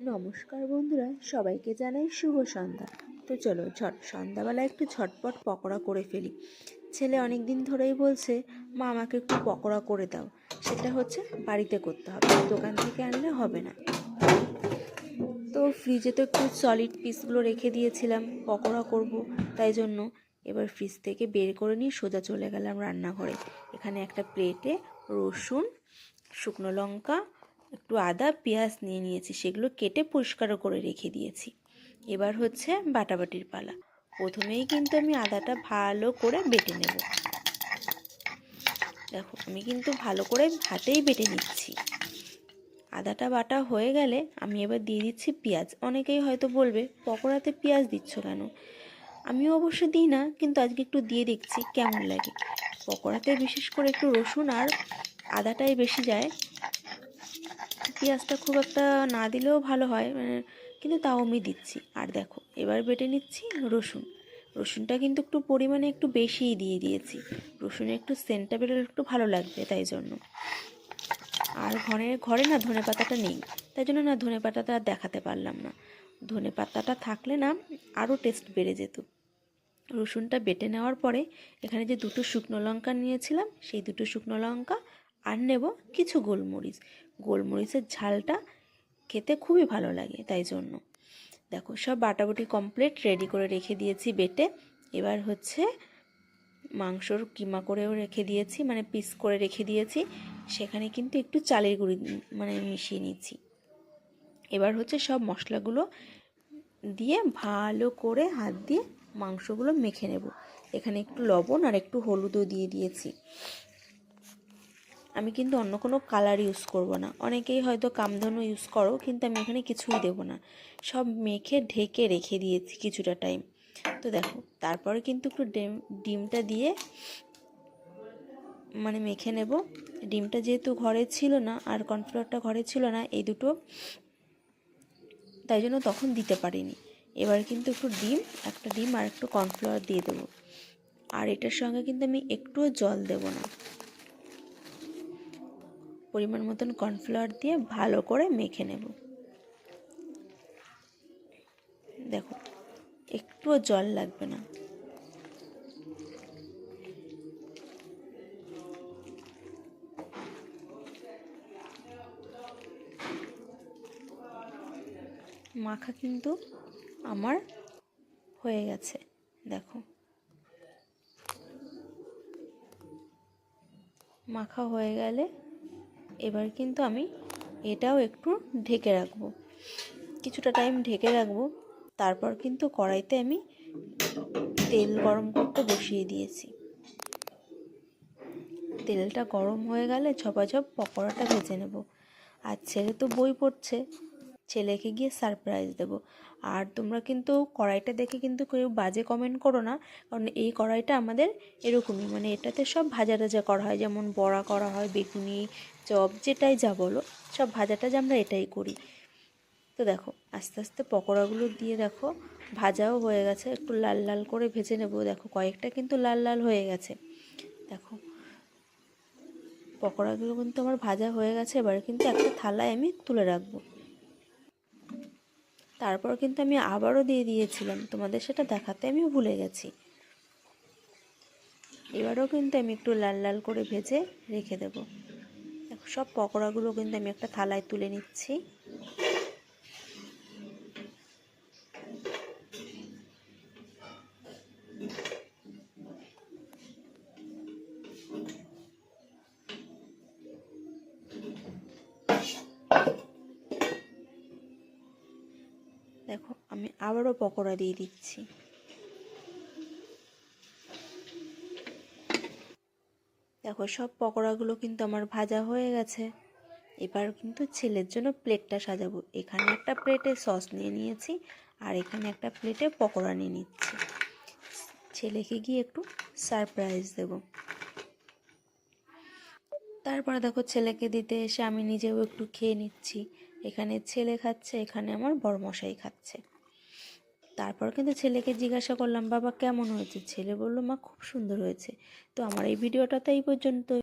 নমস্কার বন্ধুরা, সবাইকে জানাই শুভ সন্ধ্যা। তো চলো সন্ধ্যাবেলা একটু ঝটপট পকোড়া করে ফেলি। ছেলে অনেক দিন ধরেই বলছে, মা আমাকে একটু পকোড়া করে দাও। সেটা হচ্ছে বাড়িতে করতে হবে, দোকান থেকে আনলে হবে না। তো ফ্রিজে তো একটু সলিড পিসগুলো রেখে দিয়েছিলাম, পকোড়া করব, তাই জন্য এবার ফ্রিজ থেকে বের করে নিয়ে সোজা চলে গেলাম রান্নাঘরে। এখানে একটা প্লেটে রসুন, শুকনো লঙ্কা, একটু আদা, পেঁয়াজ নিয়ে নিয়েছি, সেগুলো কেটে পরিষ্কার করে রেখে দিয়েছি। এবার হচ্ছে বাটাবাটির পালা। প্রথমেই কিন্তু আমি আদাটা ভালো করে বেটে নেব। দেখো, আমি কিন্তু ভালো করে হাতেই বেটে নিচ্ছি। আদাটা বাটা হয়ে গেলে আমি এবার দিয়ে দিচ্ছি পেঁয়াজ। অনেকেই হয়তো বলবে, পকোড়াতে পেঁয়াজ দিচ্ছ কেন? আমিও অবশ্য দিই না, কিন্তু আজকে একটু দিয়ে দেখছি কেমন লাগে। পকোড়াতে বিশেষ করে একটু রসুন আর আদাটাই বেশি যায়, পেঁয়াজটা খুব একটা না দিলেও ভালো হয়, কিন্তু তাও আমি দিচ্ছি। আর দেখো, এবার বেটে নিচ্ছি রসুনটা কিন্তু একটু পরিমাণে একটু বেশিই দিয়ে দিয়েছি। রসুনের একটু সেন্টটা বেরোলে একটু ভালো লাগবে, তাই জন্য। আর ঘরে না ধনেপাতাটা নেই, তাই জন্য না ধনেপাতাটা দেখাতে পারলাম না। ধনেপাতাটা থাকলে না আরও টেস্ট বেড়ে যেত। রসুনটা বেটে নেওয়ার পরে এখানে যে দুটো শুকনো লঙ্কা নিয়েছিলাম, সেই দুটো শুকনো লঙ্কা আর নেব কিছু গোলমরিচের ঝালটা খেতে খুবই ভালো লাগে, তাই জন্য। দেখো, সব বাটাবাটি কমপ্লিট রেডি করে রেখে দিয়েছি বেটে। এবার হচ্ছে মাংসর কিমা করেও রেখে দিয়েছি, মানে পিস করে রেখে দিয়েছি। সেখানে কিন্তু একটু চালের গুঁড়ি মিশিয়ে নিচ্ছি। এবার হচ্ছে সব মশলাগুলো দিয়ে ভালো করে হাত দিয়ে মাংসগুলো মেখে নেব। এখানে একটু লবণ আর একটু হলুদও দিয়ে দিয়েছি। আমি কিন্তু অন্য কোনো কালার ইউজ করব না। অনেকেই হয়তো কামধেনু ইউজ করো, কিন্তু আমি এখানে কিছুই দেব না। সব মেখে ঢেকে রেখে দিয়েছি কিছুটা টাইম। তো দেখো, তারপরে কিন্তু একটু ডিমটা দিয়ে মেখে নেব। ডিমটা যেহেতু ঘরে ছিল না আর কর্নফ্লাওয়ারটা ঘরে ছিল না, এই দুটো, তাই জন্য তখন দিতে পারিনি। এবার কিন্তু একটা ডিম আর একটু কর্নফ্লাওয়ার দিয়ে দেবো। আর এটার সঙ্গে কিন্তু আমি একটুও জল দেব না। পরিমাণ মতন কর্নফ্লাওয়ার দিয়ে ভালো করে মেখে নেব। দেখো, একটুও জল লাগবে না। মাখা কিন্তু আমার হয়ে গেছে। দেখো, মাখা হয়ে গেলে এবার কিন্তু আমি এটাও একটু ঢেকে রাখবো, কিছুটা টাইম ঢেকে রাখবো। তারপর কিন্তু কড়াইতে আমি তেল গরম করতে বসিয়ে দিয়েছি। তেলটা গরম হয়ে গেলে ঝপাঝপ পকোড়াটা ভেজে নেব। আর ছেলে তো বই পড়ছে, ছেলেকে গিয়ে সারপ্রাইজ দেব। আর তোমরা কিন্তু কড়াইটা দেখে কিন্তু কেউ বাজে কমেন্ট করো না, কারণ এই কড়াইটা আমাদের এরকমই, এটাতে সব ভাজা টাজা করা হয়, যেমন বড়া করা হয়, বেগুনি, চপ, যেটাই যা বলো, সব ভাজা টাজা আমরা এটাই করি। তো দেখো, আস্তে আস্তে পকোড়াগুলো দিয়ে দেখো ভাজাও হয়ে গেছে, একটু লাল লাল করে ভেজে নেব। দেখো, কয়েকটা কিন্তু লাল লাল হয়ে গেছে। দেখো, পকোড়াগুলো কিন্তু আমার ভাজা হয়ে গেছে। এবার কিন্তু একটা থালায় আমি তুলে রাখবো। তারপর কিন্তু আমি আবারও দিয়ে দিয়েছিলাম, তোমাদের সেটা দেখাতে আমি ভুলে গেছি। এবারও কিন্তু আমি একটু লাল লাল করে ভেজে রেখে দেব। দেখো, সব পকোড়াগুলো কিন্তু আমি একটা থালায় তুলে নিচ্ছি। দেখো, আমি আবারও পকোড়া দিয়ে দিচ্ছি। দেখো, সব পকোড়াগুলো কিন্তু আমার ভাজা হয়ে গেছে। এবার কিন্তু ছেলের জন্য প্লেটটা সাজাবো। এখানে একটা প্লেটে সস নিয়ে নিয়েছি, আর এখানে একটা প্লেটে পকোড়া নিয়ে নিচ্ছি। ছেলেকে গিয়ে একটু সারপ্রাইজ দেব। তারপরে দেখো, ছেলেকে দিতে এসে আমি নিজেও একটু খেয়ে নিচ্ছি। এখানে ছেলে খাচ্ছে, এখানে আমার বড়মশাই খাচ্ছে। তারপর কিন্তু ছেলেকে জিজ্ঞাসা করলাম, বাবা কেমন হয়েছে? ছেলে বলল, মা খুব সুন্দর হয়েছে। তো আমার এই ভিডিওটা তো এই পর্যন্ত।